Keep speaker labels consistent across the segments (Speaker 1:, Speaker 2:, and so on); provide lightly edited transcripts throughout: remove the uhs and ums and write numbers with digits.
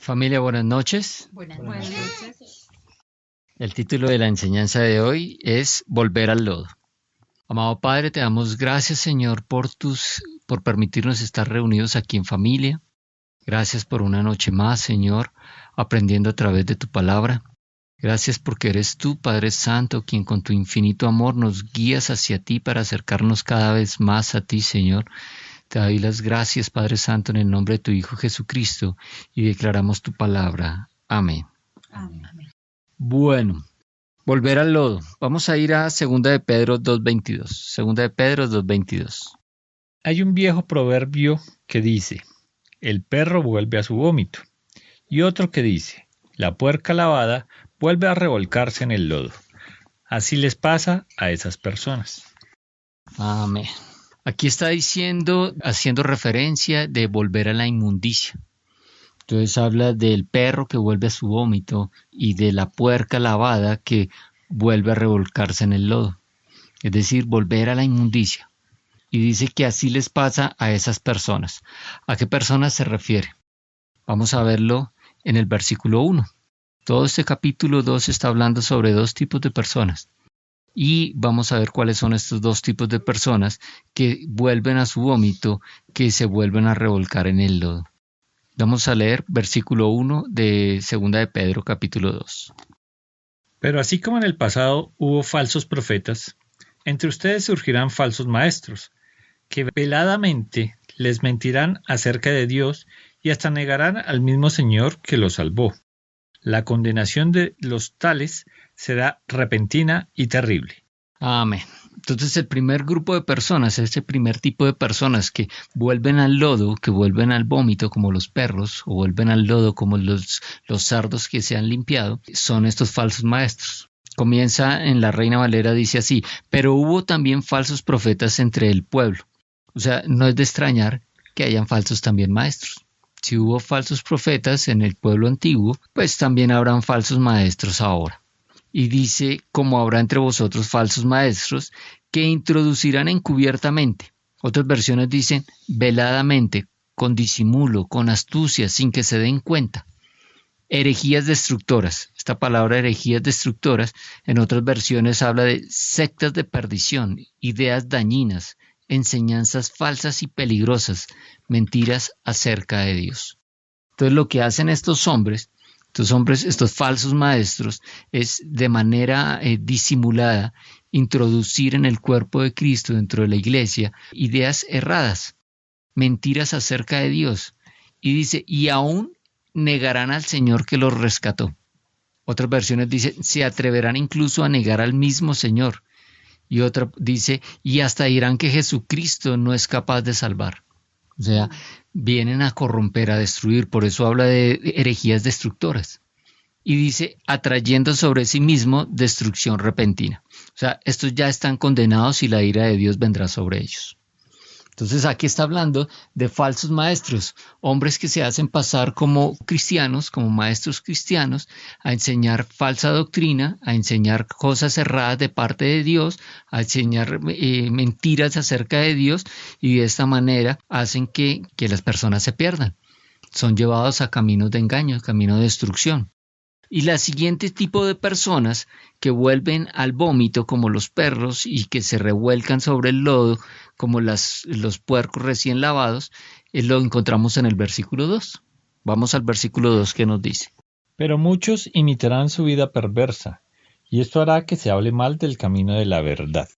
Speaker 1: Familia, buenas noches.
Speaker 2: Buenas noches.
Speaker 1: El título de la enseñanza de hoy es Volver al lodo. Amado Padre, te damos gracias, Señor, por permitirnos estar reunidos aquí en familia. Gracias por una noche más, Señor, aprendiendo a través de tu palabra. Gracias porque eres tú, Padre Santo, quien con tu infinito amor nos guías hacia ti para acercarnos cada vez más a ti, Señor. Te doy las gracias, Padre Santo, en el nombre de tu Hijo Jesucristo, y declaramos tu palabra. Amén.
Speaker 2: Amén.
Speaker 1: Bueno, volver al lodo. Vamos a ir a 2 de Pedro 2.22. 2 de Pedro 2.22.
Speaker 3: Hay un viejo proverbio que dice, el perro vuelve a su vómito, y otro que dice, la puerca lavada vuelve a revolcarse en el lodo. Así les pasa a esas personas.
Speaker 1: Amén. Aquí está diciendo, haciendo referencia de volver a la inmundicia. Entonces habla del perro que vuelve a su vómito y de la puerca lavada que vuelve a revolcarse en el lodo. Es decir, volver a la inmundicia. Y dice que así les pasa a esas personas. ¿A qué personas se refiere? Vamos a verlo en el versículo 1. Todo este capítulo 2 está hablando sobre dos tipos de personas. Y vamos a ver cuáles son estos dos tipos de personas que vuelven a su vómito, que se vuelven a revolcar en el lodo. Vamos a leer versículo 1 de 2 de Pedro capítulo 2.
Speaker 3: Pero así como en el pasado hubo falsos profetas, entre ustedes surgirán falsos maestros, que veladamente les mentirán acerca de Dios y hasta negarán al mismo Señor que los salvó. La condenación de los tales será repentina y terrible.
Speaker 1: Amén. Entonces el primer grupo de personas, este primer tipo de personas que vuelven al lodo, que vuelven al vómito como los perros, o vuelven al lodo como los sardos que se han limpiado, son estos falsos maestros. Comienza en la Reina Valera, dice así, pero hubo también falsos profetas entre el pueblo. O sea, no es de extrañar que hayan falsos también maestros. Si hubo falsos profetas en el pueblo antiguo, pues también habrán falsos maestros ahora. Y dice, como habrá entre vosotros falsos maestros, que introducirán encubiertamente. Otras versiones dicen veladamente, con disimulo, con astucia, sin que se den cuenta. Herejías destructoras. Esta palabra herejías destructoras en otras versiones habla de sectas de perdición, ideas dañinas, enseñanzas falsas y peligrosas, mentiras acerca de Dios. Entonces lo que hacen estos hombres, estos falsos maestros, es de manera disimulada introducir en el cuerpo de Cristo, dentro de la iglesia, ideas erradas, mentiras acerca de Dios. Y dice, y aún negarán al Señor que los rescató. Otras versiones dicen, se atreverán incluso a negar al mismo Señor. Y otra dice, y hasta dirán que Jesucristo no es capaz de salvar. O sea, vienen a corromper, a destruir. Por eso habla de herejías destructoras. Y dice, atrayendo sobre sí mismo destrucción repentina. O sea, estos ya están condenados y la ira de Dios vendrá sobre ellos. Entonces aquí está hablando de falsos maestros, hombres que se hacen pasar como cristianos, como maestros cristianos, a enseñar falsa doctrina, a enseñar cosas erradas de parte de Dios, a enseñar mentiras acerca de Dios, y de esta manera hacen que las personas se pierdan. Son llevados a caminos de engaño, caminos de destrucción. Y la siguiente tipo de personas que vuelven al vómito como los perros y que se revuelcan sobre el lodo como los puercos recién lavados, lo encontramos en el versículo 2. Vamos al versículo 2 que nos dice.
Speaker 3: Pero muchos imitarán su vida perversa, y esto hará que se hable mal del camino de la verdad.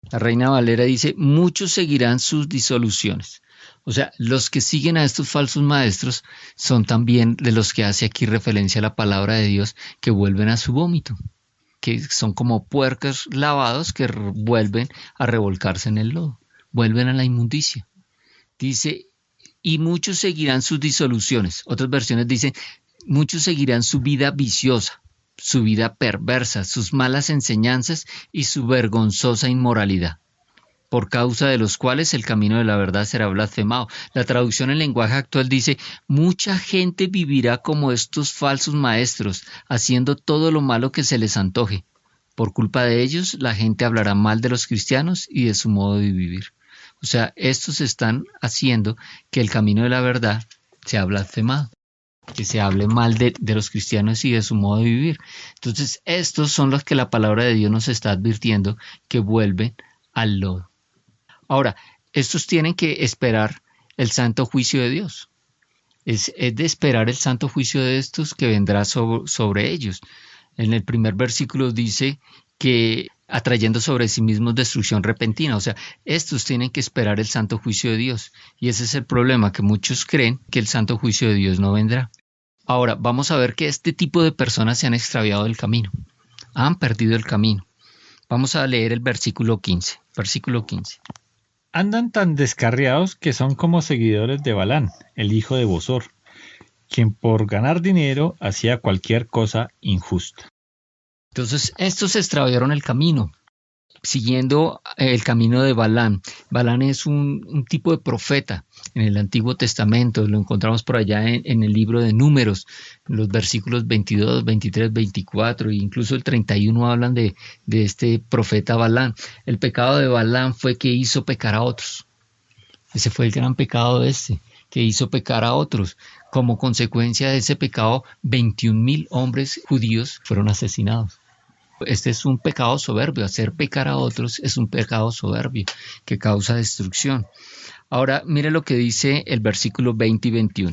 Speaker 1: La Reina Valera dice, muchos seguirán sus disoluciones. O sea, los que siguen a estos falsos maestros son también de los que hace aquí referencia a la palabra de Dios, que vuelven a su vómito, que son como puercos lavados que vuelven a revolcarse en el lodo, vuelven a la inmundicia. Dice, y muchos seguirán sus disoluciones. Otras versiones dicen, muchos seguirán su vida viciosa, su vida perversa, sus malas enseñanzas y su vergonzosa inmoralidad, por causa de los cuales el camino de la verdad será blasfemado. La traducción en lenguaje actual dice, mucha gente vivirá como estos falsos maestros, haciendo todo lo malo que se les antoje. Por culpa de ellos, la gente hablará mal de los cristianos y de su modo de vivir. O sea, estos están haciendo que el camino de la verdad sea blasfemado. que se hable mal de los cristianos y de su modo de vivir. Entonces, estos son los que la palabra de Dios nos está advirtiendo que vuelven al lodo. Ahora, estos tienen que esperar el santo juicio de Dios. Es de esperar el santo juicio de estos que vendrá sobre ellos. En el primer versículo dice que atrayendo sobre sí mismos destrucción repentina. O sea, estos tienen que esperar el santo juicio de Dios. Y ese es el problema, que muchos creen que el santo juicio de Dios no vendrá. Ahora, vamos a ver que este tipo de personas se han extraviado del camino. Han perdido el camino. Vamos a leer el versículo 15. Versículo 15.
Speaker 3: Andan tan descarriados que son como seguidores de Balán, el hijo de Bosor, quien por ganar dinero hacía cualquier cosa injusta.
Speaker 1: Entonces, estos extraviaron el camino, siguiendo el camino de Balán. Balán es un tipo de profeta en el Antiguo Testamento, lo encontramos por allá en el libro de Números, en los versículos 22, 23, 24 e incluso el 31 hablan de este profeta Balán. El pecado de Balán fue que hizo pecar a otros. Ese fue el gran pecado de que hizo pecar a otros. Como consecuencia de ese pecado, 21,000 hombres judíos fueron asesinados. Este es un pecado soberbio. Hacer pecar a otros es un pecado soberbio que causa destrucción. Ahora, mire lo que dice el versículo 20 y 21.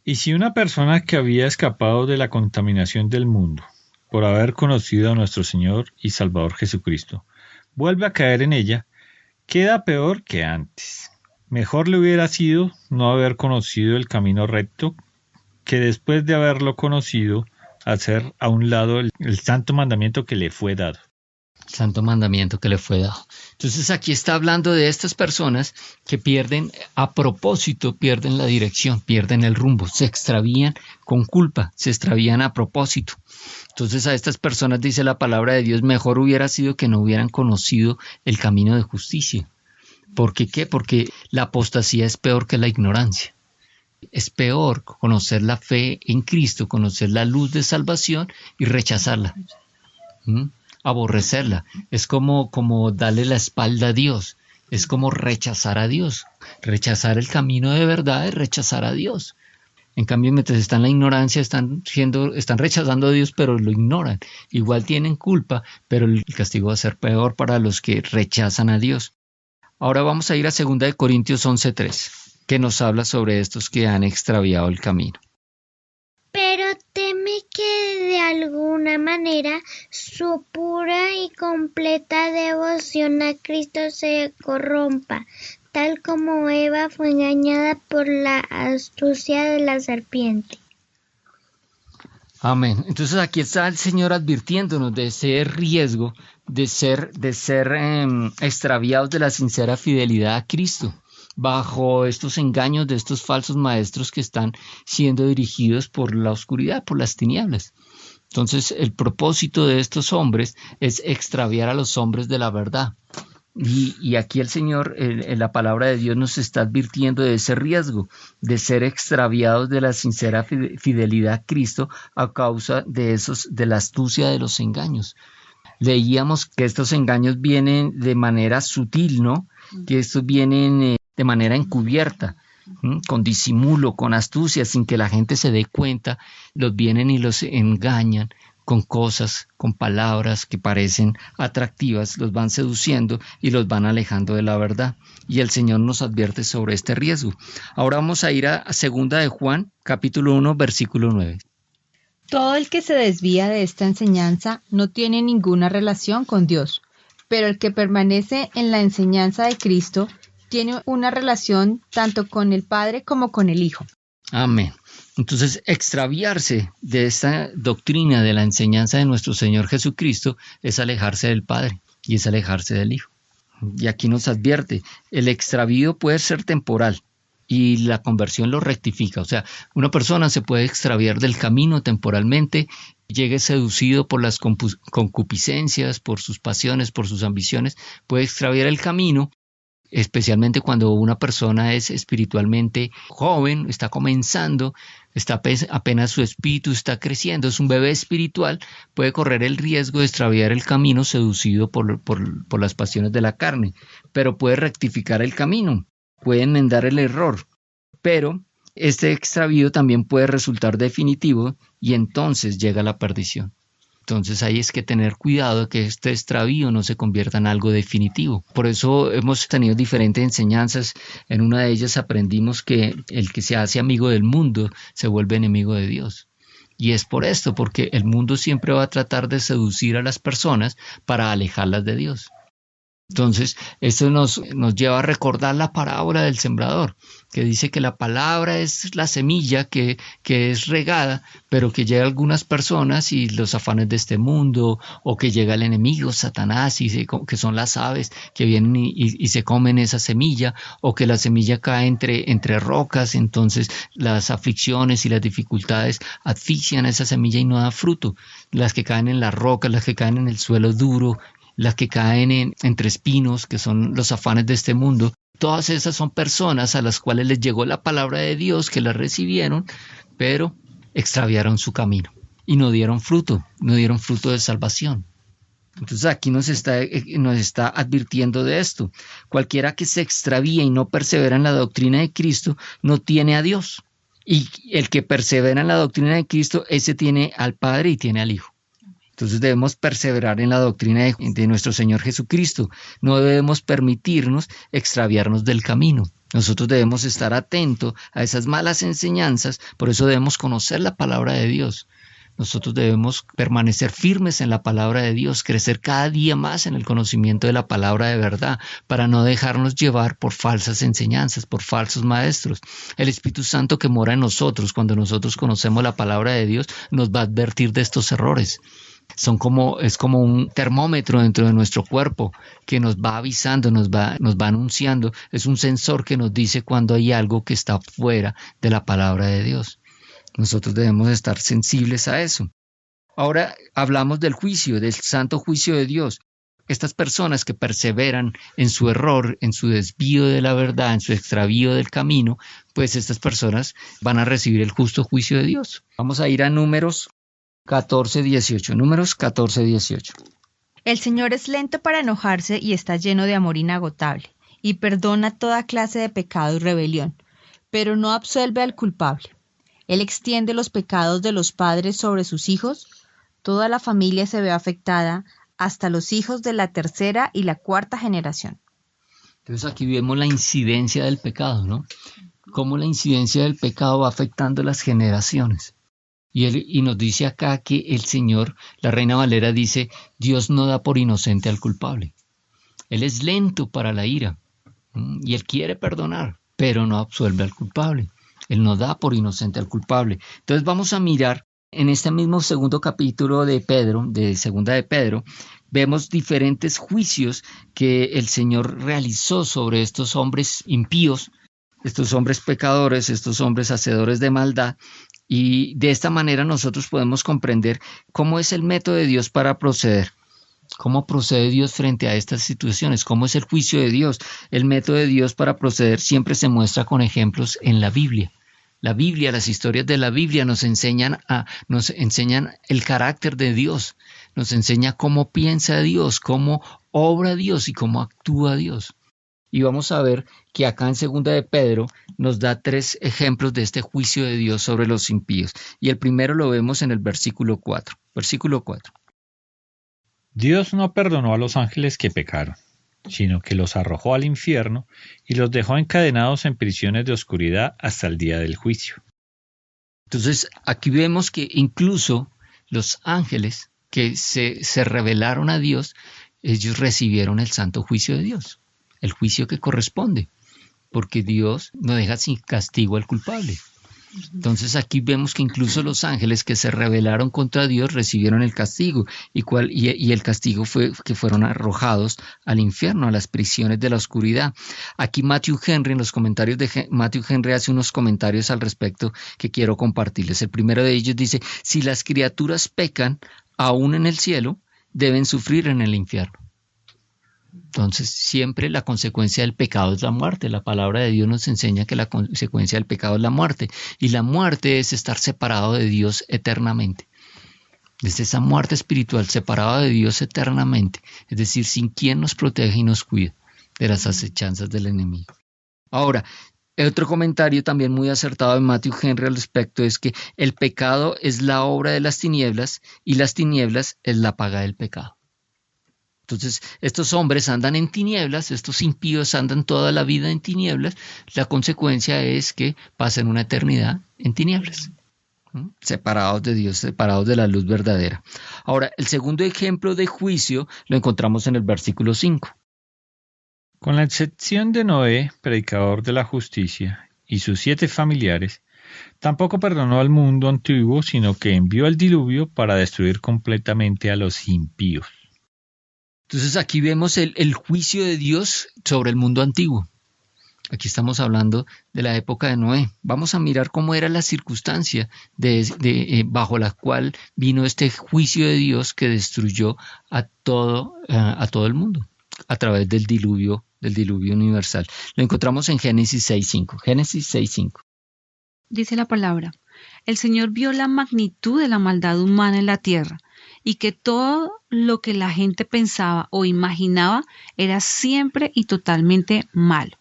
Speaker 3: Y si una persona que había escapado de la contaminación del mundo, por haber conocido a nuestro Señor y Salvador Jesucristo, vuelve a caer en ella, queda peor que antes. Mejor le hubiera sido no haber conocido el camino recto, que después de haberlo conocido, hacer a un lado el santo mandamiento que le fue dado.
Speaker 1: Santo mandamiento que le fue dado. Entonces aquí está hablando de estas personas que pierden a propósito, pierden la dirección, pierden el rumbo, se extravían con culpa, se extravían a propósito. Entonces a estas personas dice la palabra de Dios, mejor hubiera sido que no hubieran conocido el camino de justicia. ¿Por qué qué? Porque la apostasía es peor que la ignorancia. Es peor conocer la fe en Cristo, conocer la luz de salvación y rechazarla. Aborrecerla. Es como darle la espalda a Dios. Es como rechazar a Dios. Rechazar el camino de verdad es rechazar a Dios. En cambio, mientras están en la ignorancia, están rechazando a Dios, pero lo ignoran. Igual tienen culpa, pero el castigo va a ser peor para los que rechazan a Dios. Ahora vamos a ir a 2 Corintios 11:3, que nos habla sobre estos que han extraviado el camino.
Speaker 2: Pero teme que de alguna manera su pura y completa devoción a Cristo se corrompa, tal como Eva fue engañada por la astucia de la serpiente.
Speaker 1: Amén. Entonces aquí está el Señor advirtiéndonos de ese riesgo de ser extraviados de la sincera fidelidad a Cristo, bajo estos engaños de estos falsos maestros que están siendo dirigidos por la oscuridad, por las tinieblas. Entonces el propósito de estos hombres es extraviar a los hombres de la verdad. Y aquí el Señor, en la palabra de Dios, nos está advirtiendo de ese riesgo, de ser extraviados de la sincera fidelidad a Cristo a causa de la astucia de los engaños. Leíamos que estos engaños vienen de manera sutil, ¿no? Que estos vienen de manera encubierta, con disimulo, con astucia, sin que la gente se dé cuenta, los vienen y los engañan con cosas, con palabras que parecen atractivas, los van seduciendo y los van alejando de la verdad. Y el Señor nos advierte sobre este riesgo. Ahora vamos a ir a 2 de Juan, capítulo 1, versículo 9.
Speaker 4: Todo el que se desvía de esta enseñanza no tiene ninguna relación con Dios, pero el que permanece en la enseñanza de Cristo tiene una relación tanto con el Padre como con el Hijo.
Speaker 1: Amén. Entonces, extraviarse de esta doctrina, de la enseñanza de nuestro Señor Jesucristo, es alejarse del Padre y es alejarse del Hijo. Y aquí nos advierte, el extravío puede ser temporal y la conversión lo rectifica. O sea, una persona se puede extraviar del camino temporalmente, llegue seducido por las concupiscencias, por sus pasiones, por sus ambiciones, puede extraviar el camino, especialmente cuando una persona es espiritualmente joven, está comenzando, apenas su espíritu está creciendo, es un bebé espiritual, puede correr el riesgo de extraviar el camino seducido por las pasiones de la carne, pero puede rectificar el camino, puede enmendar el error, pero este extravío también puede resultar definitivo y entonces llega la perdición. Entonces ahí es que tener cuidado de que este extravío no se convierta en algo definitivo. Por eso hemos tenido diferentes enseñanzas. En una de ellas aprendimos que el que se hace amigo del mundo se vuelve enemigo de Dios. Y es por esto, porque el mundo siempre va a tratar de seducir a las personas para alejarlas de Dios. Entonces, esto nos lleva a recordar la parábola del sembrador, que dice que la palabra es la semilla que es regada, pero que llega a algunas personas y los afanes de este mundo, o que llega el enemigo, Satanás, que son las aves que vienen y se comen esa semilla, o que la semilla cae entre rocas, entonces las aflicciones y las dificultades asfixian a esa semilla y no da fruto. Las que caen en las rocas, las que caen en el suelo duro, las que caen entre espinos, que son los afanes de este mundo, todas esas son personas a las cuales les llegó la palabra de Dios, que la recibieron, pero extraviaron su camino y no dieron fruto de salvación. Entonces aquí nos está advirtiendo de esto. Cualquiera que se extravíe y no persevera en la doctrina de Cristo, no tiene a Dios. Y el que persevera en la doctrina de Cristo, ese tiene al Padre y tiene al Hijo. Entonces debemos perseverar en la doctrina de nuestro Señor Jesucristo. No debemos permitirnos extraviarnos del camino. Nosotros debemos estar atentos a esas malas enseñanzas, por eso debemos conocer la palabra de Dios. Nosotros debemos permanecer firmes en la palabra de Dios, crecer cada día más en el conocimiento de la palabra de verdad, para no dejarnos llevar por falsas enseñanzas, por falsos maestros. El Espíritu Santo que mora en nosotros, cuando nosotros conocemos la palabra de Dios, nos va a advertir de estos errores. Es como un termómetro dentro de nuestro cuerpo que nos va avisando, nos va anunciando. Es un sensor que nos dice cuando hay algo que está fuera de la palabra de Dios. Nosotros debemos estar sensibles a eso. Ahora hablamos del juicio, del santo juicio de Dios. Estas personas que perseveran en su error, en su desvío de la verdad, en su extravío del camino, pues estas personas van a recibir el justo juicio de Dios. Vamos a ir a Números 14:18. Números 14:18.
Speaker 4: El Señor es lento para enojarse y está lleno de amor inagotable, y perdona toda clase de pecado y rebelión, pero no absuelve al culpable. Él extiende los pecados de los padres sobre sus hijos. Toda la familia se ve afectada, hasta los hijos de la tercera y la cuarta generación.
Speaker 1: Entonces aquí vemos la incidencia del pecado, ¿no? Cómo la incidencia del pecado va afectando las generaciones. Y nos dice acá que el Señor, la Reina Valera dice, Dios no da por inocente al culpable. Él es lento para la ira y Él quiere perdonar, pero no absuelve al culpable. Él no da por inocente al culpable. Entonces vamos a mirar en este mismo segundo capítulo de Pedro, de Segunda de Pedro, vemos diferentes juicios que el Señor realizó sobre estos hombres impíos, estos hombres pecadores, estos hombres hacedores de maldad. Y de esta manera nosotros podemos comprender cómo es el método de Dios para proceder. ¿Cómo procede Dios frente a estas situaciones? ¿Cómo es el juicio de Dios? El método de Dios para proceder siempre se muestra con ejemplos en la Biblia. La Biblia, las historias de la Biblia nos enseñan el carácter de Dios, nos enseña cómo piensa Dios, cómo obra Dios y cómo actúa Dios. Y vamos a ver que acá en Segunda de Pedro nos da 3 ejemplos de este juicio de Dios sobre los impíos. Y el primero lo vemos en el versículo 4. Versículo 4.
Speaker 3: Dios no perdonó a los ángeles que pecaron, sino que los arrojó al infierno y los dejó encadenados en prisiones de oscuridad hasta el día del juicio.
Speaker 1: Entonces aquí vemos que incluso los ángeles que se rebelaron a Dios, ellos recibieron el santo juicio de Dios. El juicio que corresponde, porque Dios no deja sin castigo al culpable. Entonces aquí vemos que incluso los ángeles que se rebelaron contra Dios recibieron el castigo, y el castigo fue que fueron arrojados al infierno, a las prisiones de la oscuridad. Aquí Matthew Henry, en los comentarios de Matthew Henry, hace unos comentarios al respecto que quiero compartirles. El primero de ellos dice, si las criaturas pecan, aún en el cielo, deben sufrir en el infierno. Entonces, siempre la consecuencia del pecado es la muerte. La palabra de Dios nos enseña que la consecuencia del pecado es la muerte. Y la muerte es estar separado de Dios eternamente. Desde esa muerte espiritual, separado de Dios eternamente. Es decir, sin quien nos protege y nos cuida de las acechanzas del enemigo. Ahora, Otro comentario también muy acertado de Matthew Henry al respecto es que el pecado es la obra de las tinieblas y las tinieblas es la paga del pecado. Entonces, estos hombres andan en tinieblas, estos impíos andan toda la vida en tinieblas, la consecuencia es que pasen una eternidad en tinieblas, ¿no? Separados de Dios, separados de la luz verdadera. Ahora, el segundo ejemplo de juicio lo encontramos en el versículo 5.
Speaker 3: Con la excepción de Noé, predicador de la justicia, y sus 7 familiares, tampoco perdonó al mundo antiguo, sino que envió el diluvio para destruir completamente a los impíos.
Speaker 1: Entonces aquí vemos el juicio de Dios sobre el mundo antiguo. Aquí estamos hablando de la época de Noé. Vamos a mirar cómo era la circunstancia bajo la cual vino este juicio de Dios que destruyó a todo el mundo a través del diluvio universal. Lo encontramos en Génesis 6:5. Génesis 6:5.
Speaker 5: Dice la palabra: el Señor vio la magnitud de la maldad humana en la tierra y que todo lo que la gente pensaba o imaginaba era siempre y totalmente malo.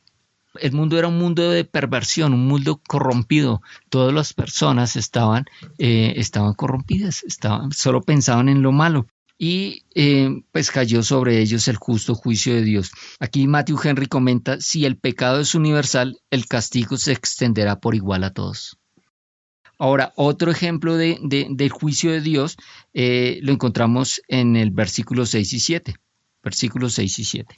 Speaker 1: El mundo era un mundo de perversión, un mundo corrompido. Todas las personas estaban corrompidas, solo pensaban en lo malo. Y pues cayó sobre ellos el justo juicio de Dios. Aquí Matthew Henry comenta: si el pecado es universal, el castigo se extenderá por igual a todos. Ahora, otro ejemplo del juicio de Dios lo encontramos en el versículo 6 y 7. Versículos 6 y 7.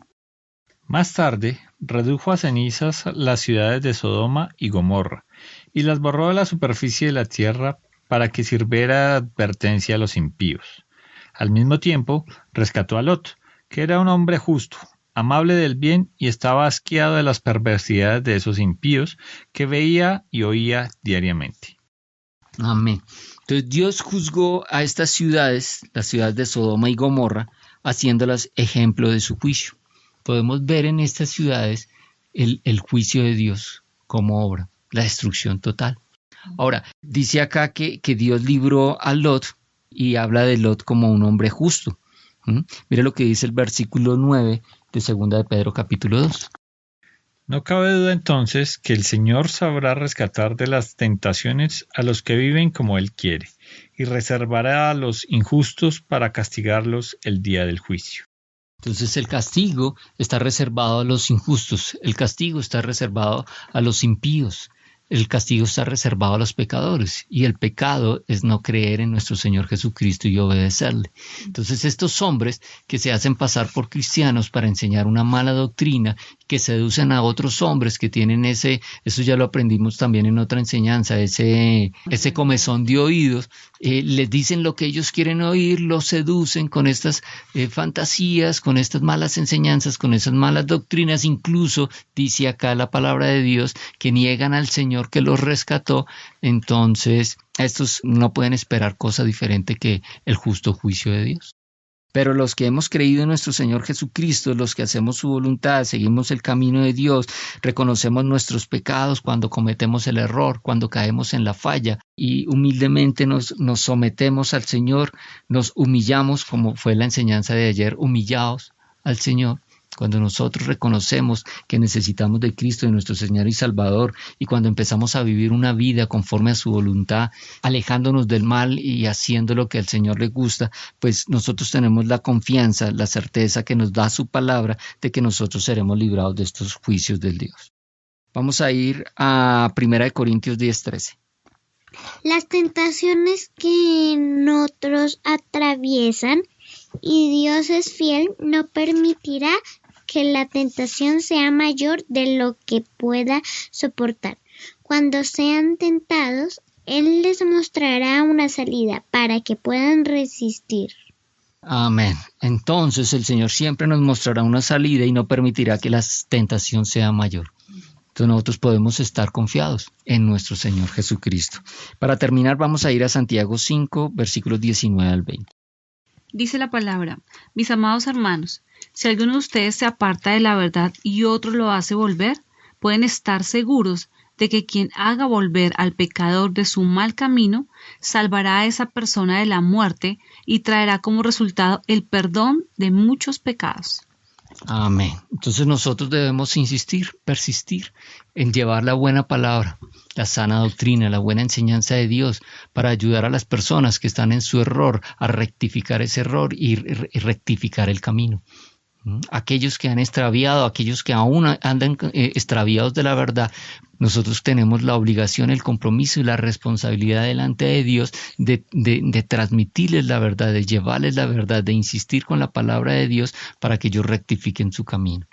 Speaker 3: Más tarde, redujo a cenizas las ciudades de Sodoma y Gomorra, y las borró de la superficie de la tierra para que sirviera de advertencia a los impíos. Al mismo tiempo, rescató a Lot, que era un hombre justo, amable del bien y estaba asqueado de las perversidades de esos impíos que veía y oía diariamente.
Speaker 1: Amén. Entonces Dios juzgó a estas ciudades, las ciudades de Sodoma y Gomorra, haciéndolas ejemplo de su juicio. Podemos ver en estas ciudades el juicio de Dios como obra, la destrucción total. Ahora, dice acá que Dios libró a Lot y habla de Lot como un hombre justo. Mira lo que dice el versículo 9 de 2 de Pedro capítulo 2.
Speaker 3: No cabe duda entonces que el Señor sabrá rescatar de las tentaciones a los que viven como Él quiere, y reservará a los injustos para castigarlos el día del juicio.
Speaker 1: Entonces el castigo está reservado a los injustos, el castigo está reservado a los impíos, el castigo está reservado a los pecadores, y el pecado es no creer en nuestro Señor Jesucristo y obedecerle. Entonces estos hombres que se hacen pasar por cristianos para enseñar una mala doctrina, que seducen a otros hombres que tienen eso ya lo aprendimos también en otra enseñanza, ese comezón de oídos, les dicen lo que ellos quieren oír, los seducen con estas fantasías, con estas malas enseñanzas, con esas malas doctrinas. Incluso dice acá la palabra de Dios que niegan al Señor que los rescató. Entonces estos no pueden esperar cosa diferente que el justo juicio de Dios. Pero los que hemos creído en nuestro Señor Jesucristo, los que hacemos su voluntad, seguimos el camino de Dios, reconocemos nuestros pecados cuando cometemos el error, cuando caemos en la falla, y humildemente nos sometemos al Señor, nos humillamos, como fue la enseñanza de ayer, humillados al Señor. Cuando nosotros reconocemos que necesitamos de Cristo, de nuestro Señor y Salvador, y cuando empezamos a vivir una vida conforme a su voluntad, alejándonos del mal y haciendo lo que al Señor le gusta, pues nosotros tenemos la confianza, la certeza que nos da su palabra de que nosotros seremos librados de estos juicios del Dios. Vamos a ir a 1 Corintios 10:13.
Speaker 2: Las tentaciones que nosotros atraviesan, y Dios es fiel, no permitirá que la tentación sea mayor de lo que pueda soportar. Cuando sean tentados, Él les mostrará una salida para que puedan resistir.
Speaker 1: Amén. Entonces el Señor siempre nos mostrará una salida y no permitirá que la tentación sea mayor. Entonces nosotros podemos estar confiados en nuestro Señor Jesucristo. Para terminar, vamos a ir a Santiago 5, versículos 19 al 20.
Speaker 5: Dice la palabra: mis amados hermanos, si alguno de ustedes se aparta de la verdad y otro lo hace volver, pueden estar seguros de que quien haga volver al pecador de su mal camino, salvará a esa persona de la muerte y traerá como resultado el perdón de muchos pecados.
Speaker 1: Amén. Entonces nosotros debemos insistir, persistir en llevar la buena palabra, la sana doctrina, la buena enseñanza de Dios para ayudar a las personas que están en su error a rectificar ese error y rectificar el camino. Aquellos que han extraviado, aquellos que aún andan extraviados de la verdad, nosotros tenemos la obligación, el compromiso y la responsabilidad delante de Dios de transmitirles la verdad, de llevarles la verdad, de insistir con la palabra de Dios para que ellos rectifiquen su camino.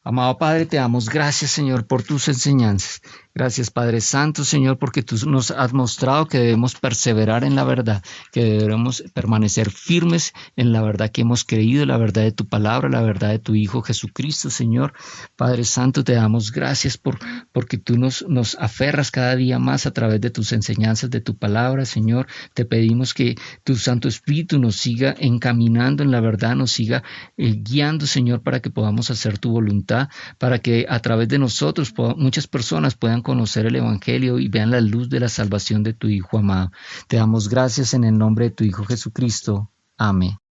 Speaker 1: Amado Padre, te damos gracias, Señor, por tus enseñanzas. Gracias, Padre Santo, Señor, porque tú nos has mostrado que debemos perseverar en la verdad, que debemos permanecer firmes en la verdad que hemos creído, la verdad de tu palabra, la verdad de tu Hijo Jesucristo, Señor. Padre Santo, te damos gracias porque tú nos aferras cada día más a través de tus enseñanzas, de tu palabra, Señor. Te pedimos que tu Santo Espíritu nos siga encaminando en la verdad, nos siga guiando, Señor, para que podamos hacer tu voluntad, para que a través de nosotros muchas personas puedan conocer el Evangelio y vean la luz de la salvación de tu Hijo amado. Te damos gracias en el nombre de tu Hijo Jesucristo. Amén.